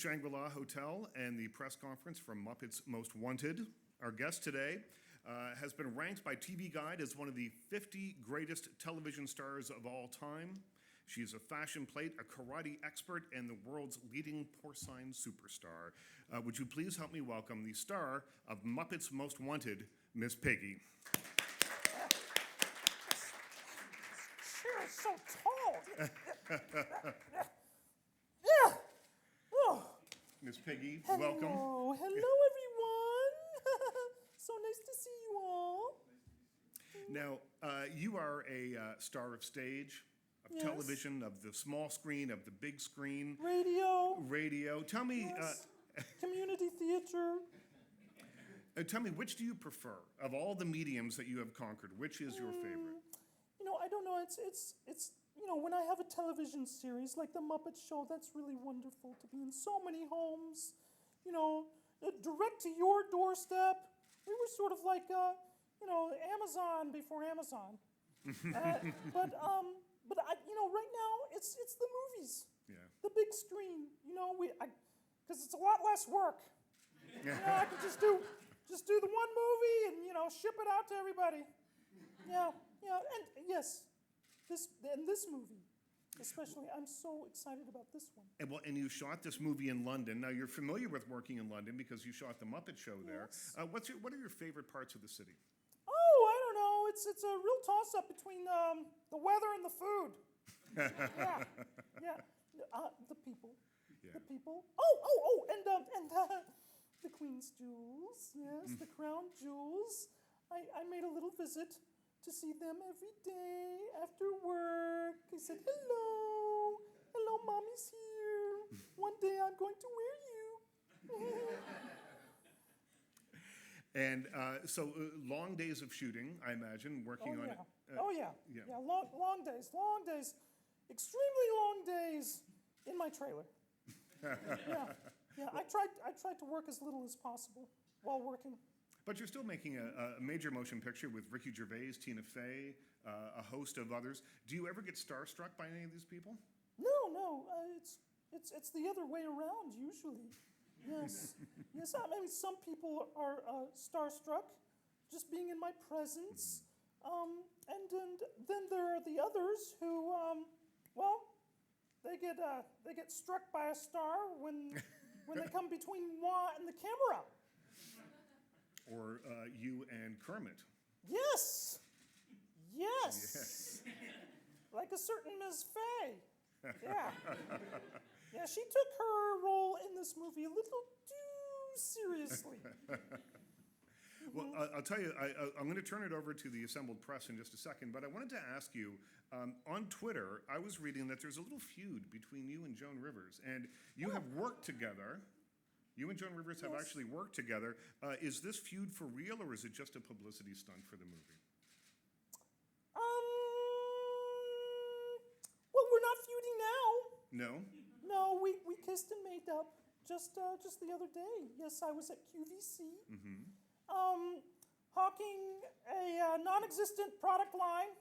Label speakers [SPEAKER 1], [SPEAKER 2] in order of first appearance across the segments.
[SPEAKER 1] Shangri-La Hotel and the press conference from Muppets Most Wanted. Our guest today has been ranked by TV Guide as one of the 50 greatest television stars of all time. She is a fashion plate, a karate expert, and the world's leading porcine superstar. Would you please help me welcome the star of Muppets Most Wanted, Miss Piggy.
[SPEAKER 2] Chair is so tall. Yeah. Oh.
[SPEAKER 1] Miss Piggy,
[SPEAKER 2] Hello.
[SPEAKER 1] welcome.
[SPEAKER 2] Hello, everyone. So nice to see you all.
[SPEAKER 1] Now, you are a star of stage, of
[SPEAKER 2] Yes.
[SPEAKER 1] television, of the small screen, of the big screen.
[SPEAKER 2] Radio.
[SPEAKER 1] Tell me,
[SPEAKER 2] Yes. Community theater.
[SPEAKER 1] tell me, which do you prefer of all the mediums that you have conquered? Which is your favorite?
[SPEAKER 2] I don't know. It's when I have a television series like the Muppet Show, that's really wonderful to be in so many homes. Direct to your doorstep. We were sort of like Amazon before Amazon. But right now it's the movies.
[SPEAKER 1] Yeah.
[SPEAKER 2] The big screen. Because it's a lot less work. I could just do the one movie and ship it out to everybody. Yeah, and yes, this movie, especially, I'm so excited about this one.
[SPEAKER 1] And you shot this movie in London. Now you're familiar with working in London because you shot the Muppet Show there.
[SPEAKER 2] Yes.
[SPEAKER 1] What are your favorite parts of the city?
[SPEAKER 2] Oh, I don't know. It's a real toss-up between the weather and the food. Yeah. The people.
[SPEAKER 1] Yeah.
[SPEAKER 2] The people. Oh, and the Queen's jewels. Yes, the crown jewels. I made a little visit to see them every day after work. I said, hello, mommy's here. One day I'm going to wear you.
[SPEAKER 1] And so long days of shooting, I imagine, working on it.
[SPEAKER 2] Yeah. Long days, extremely long days in my trailer. Yeah. I tried to work as little as possible while working.
[SPEAKER 1] But you're still making a major motion picture with Ricky Gervais, Tina Fey, a host of others. Do you ever get starstruck by any of these people?
[SPEAKER 2] No. It's the other way around usually. Yes. I mean, some people are starstruck just being in my presence, and then there are the others who, they get struck by a star when they come between moi and the camera.
[SPEAKER 1] Or you and Kermit?
[SPEAKER 2] Yes. Like a certain Ms. Fey. Yeah. Yeah, she took her role in this movie a little too seriously.
[SPEAKER 1] Well, I'll tell you, I'm going to turn it over to the assembled press in just a second, but I wanted to ask you, on Twitter, I was reading that there's a little feud between you and Joan Rivers, and you have worked together. You and Joan Rivers have actually worked together. Is this feud for real, or is it just a publicity stunt for the movie?
[SPEAKER 2] Well, we're not feuding now.
[SPEAKER 1] No?
[SPEAKER 2] No, we kissed and made up just the other day. Yes, I was at QVC, hawking a non-existent product line.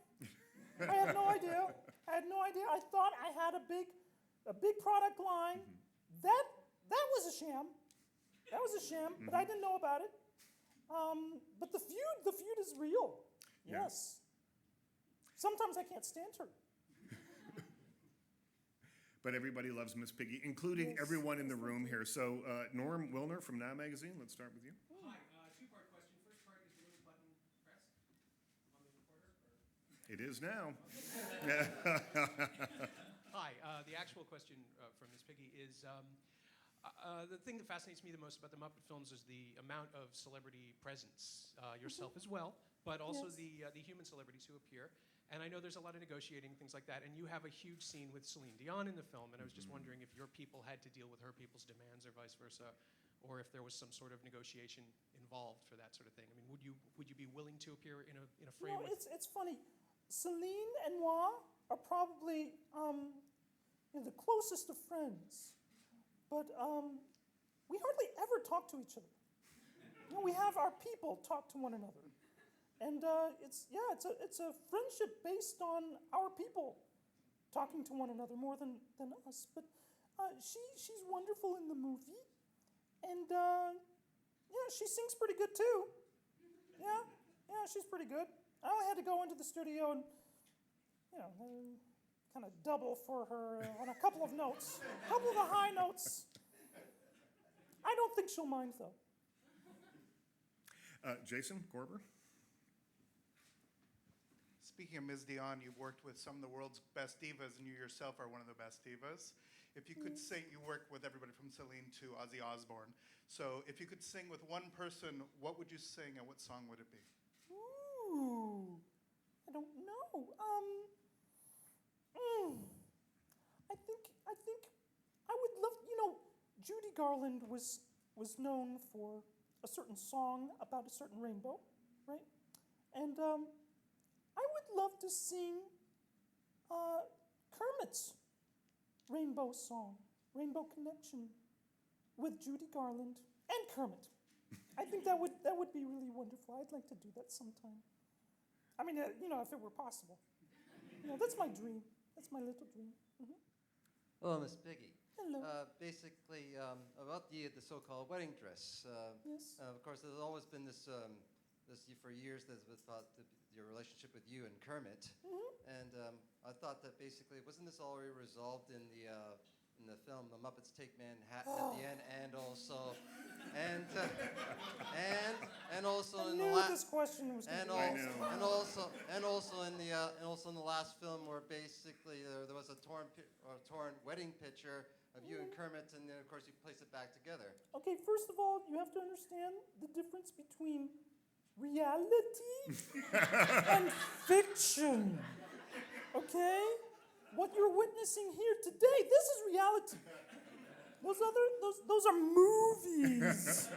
[SPEAKER 2] I had no idea. I thought I had a big product line. That was a sham. But I didn't know about it. But the feud is real.
[SPEAKER 1] Yeah.
[SPEAKER 2] Yes. Sometimes I can't stand her.
[SPEAKER 1] But everybody loves Miss Piggy, including everyone in the room here. So, Norm Wilner from Now Magazine, let's start with you.
[SPEAKER 3] Hi, two-part question. First part, is the little button pressed on the recorder? Or?
[SPEAKER 1] It is now.
[SPEAKER 3] Hi, the actual question from Ms. Piggy is, the thing that fascinates me the most about the Muppet films is the amount of celebrity presence, yourself as well, but also the human celebrities who appear. And I know there's a lot of negotiating, things like that, and you have a huge scene with Celine Dion in the film, and I was just wondering if your people had to deal with her people's demands or vice versa, or if there was some sort of negotiation involved for that sort of thing. I mean, would you be willing to appear in a frame with...
[SPEAKER 2] It's funny. Celine and moi are probably the closest of friends. But we hardly ever talk to each other. We have our people talk to one another. And it's a friendship based on our people talking to one another more than us. But she's wonderful in the movie, and yeah, she sings pretty good too. Yeah, she's pretty good. I only had to go into the studio and kind of double for her on a couple of notes, a couple of the high notes. I don't think she'll mind though.
[SPEAKER 1] Jason Gorber?
[SPEAKER 4] Speaking of Ms. Dion, you've worked with some of the world's best divas, and you yourself are one of the best divas. If you could sing, you work with everybody from Celine to Ozzy Osbourne. So if you could sing with one person, what would you sing and what song would it be?
[SPEAKER 2] Ooh, I don't know. I think I would love. Judy Garland was known for a certain song about a certain rainbow, right? And I would love to sing Kermit's rainbow song, Rainbow Connection, with Judy Garland and Kermit. I think that would be really wonderful. I'd like to do that sometime. I mean, if it were possible. That's my dream. That's my little dream. Mm-hmm.
[SPEAKER 5] Hello, Miss Piggy.
[SPEAKER 2] Hello.
[SPEAKER 5] Basically, about the so-called wedding dress.
[SPEAKER 2] Yes.
[SPEAKER 5] Of course, there's always been this for years. There's been thought that your relationship with you and Kermit, and I thought that basically wasn't this already resolved in the film The Muppets Take Manhattan at the end, and also and also
[SPEAKER 2] I
[SPEAKER 5] in
[SPEAKER 2] knew
[SPEAKER 5] the
[SPEAKER 2] this question was going to be asked.
[SPEAKER 5] and also in the last film where basically there was a torn wedding picture of you and Kermit, and then of course you place it back together.
[SPEAKER 2] Okay, first of all, you have to understand the difference between reality and fiction. Okay? What you're witnessing here today, this is reality. Those are movies,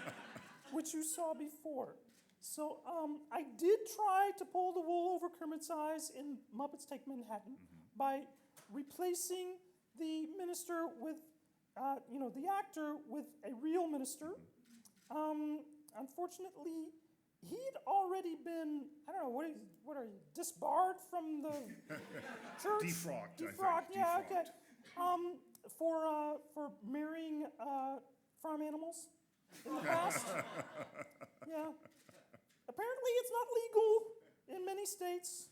[SPEAKER 2] which you saw before. So I did try to pull the wool over Kermit's eyes in Muppets Take Manhattan by replacing the minister with, the actor with a real minister. Unfortunately, he'd already been, I don't know, what are you, disbarred from the church?
[SPEAKER 1] Defrocked, I think.
[SPEAKER 2] Yeah,
[SPEAKER 1] Defrocked.
[SPEAKER 2] okay. For marrying farm animals in the past. Yeah. Apparently it's not legal in many states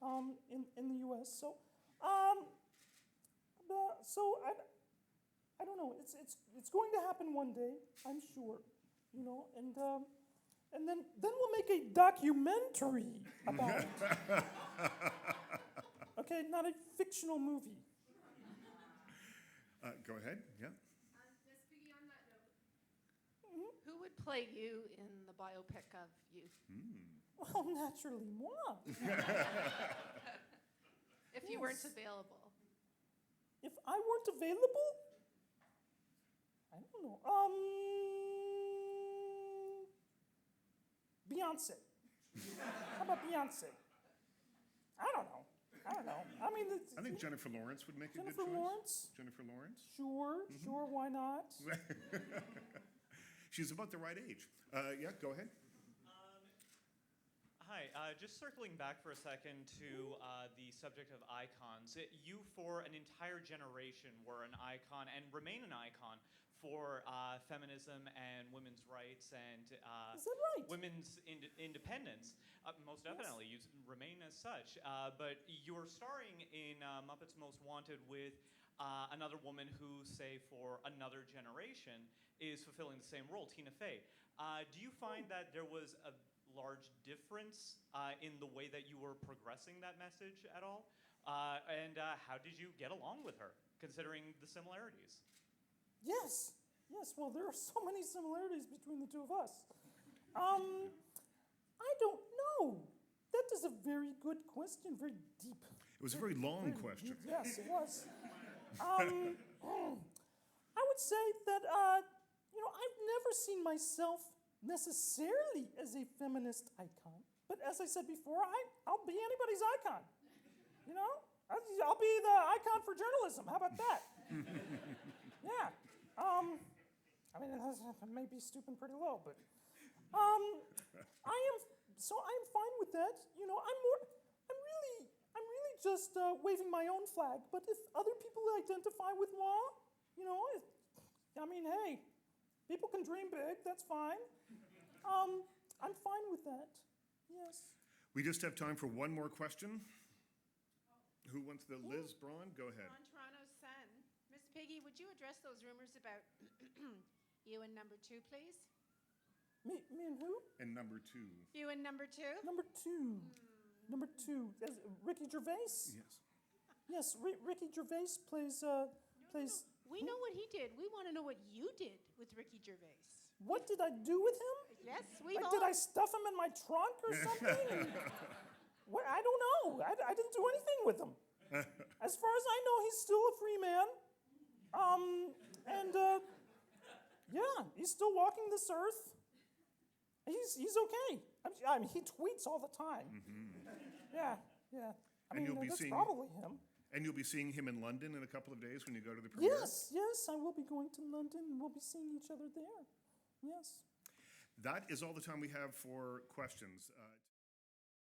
[SPEAKER 2] in the U.S. So, I don't know. It's going to happen one day, I'm sure. And then we'll make a documentary about it. Okay, not a fictional movie.
[SPEAKER 1] Go ahead, yeah.
[SPEAKER 6] Miss Piggy, on that note, who would play you in the biopic of you?
[SPEAKER 2] Well, naturally, moi.
[SPEAKER 6] If you weren't available.
[SPEAKER 2] If I weren't available, I don't know. Beyonce. How about Beyonce? I don't know. I mean,
[SPEAKER 1] I think Jennifer Lawrence would make a good
[SPEAKER 2] Jennifer
[SPEAKER 1] choice.
[SPEAKER 2] Lawrence?
[SPEAKER 1] Jennifer Lawrence?
[SPEAKER 2] Sure, why not?
[SPEAKER 1] She's about the right age. Yeah, go ahead.
[SPEAKER 7] Hi, just circling back for a second to the subject of icons. You, for an entire generation, were an icon and remain an icon for feminism and women's rights and
[SPEAKER 2] Is that right?
[SPEAKER 7] women's independence. Most definitely, you remain as such. But you're starring in Muppets Most Wanted with another woman who, say, for another generation, is fulfilling the same role, Tina Fey. Do you find that there was a large difference in the way that you were progressing that message at all? And how did you get along with her, considering the similarities?
[SPEAKER 2] Yes. Well, there are so many similarities between the two of us. I don't know. That is a very good question, very deep.
[SPEAKER 1] It was a very long
[SPEAKER 2] Very
[SPEAKER 1] question.
[SPEAKER 2] deep. Yes, it was. I would say that, I've never seen myself necessarily as a feminist icon. But as I said before, I'll be anybody's icon. I'll be the icon for journalism. How about that? Yeah. I mean, that may be stooping pretty low, but I am fine with that. I'm really just waving my own flag. But if other people identify with moi, you know, I mean, hey, people can dream big. That's fine. I'm fine with that. Yes.
[SPEAKER 1] We just have time for one more question. Who wants the Liz Braun? Go ahead.
[SPEAKER 6] On Toronto's Sun. Miss Piggy, would you address those rumors about you and number 2, please?
[SPEAKER 2] Me and who?
[SPEAKER 1] And number 2.
[SPEAKER 6] You and number 2?
[SPEAKER 2] Number 2. Number 2. Ricky Gervais?
[SPEAKER 1] Yes.
[SPEAKER 2] Yes, Ricky Gervais plays.
[SPEAKER 6] We know what he did. We want to know what you did with Ricky Gervais.
[SPEAKER 2] What did I do with him?
[SPEAKER 6] Yes, we've
[SPEAKER 2] Like,
[SPEAKER 6] all...
[SPEAKER 2] did I stuff him in my trunk or something? What, I don't know. I didn't do anything with him. As far as I know, he's still a free man. Yeah, he's still walking this earth. He's okay. I mean, he tweets all the time. Yeah. I
[SPEAKER 1] And
[SPEAKER 2] mean,
[SPEAKER 1] you'll be
[SPEAKER 2] that's
[SPEAKER 1] seeing-
[SPEAKER 2] probably him.
[SPEAKER 1] And you'll be seeing him in London in a couple of days when you go to the premiere?
[SPEAKER 2] Yes, I will be going to London, and we'll be seeing each other there. Yes.
[SPEAKER 1] That is all the time we have for questions.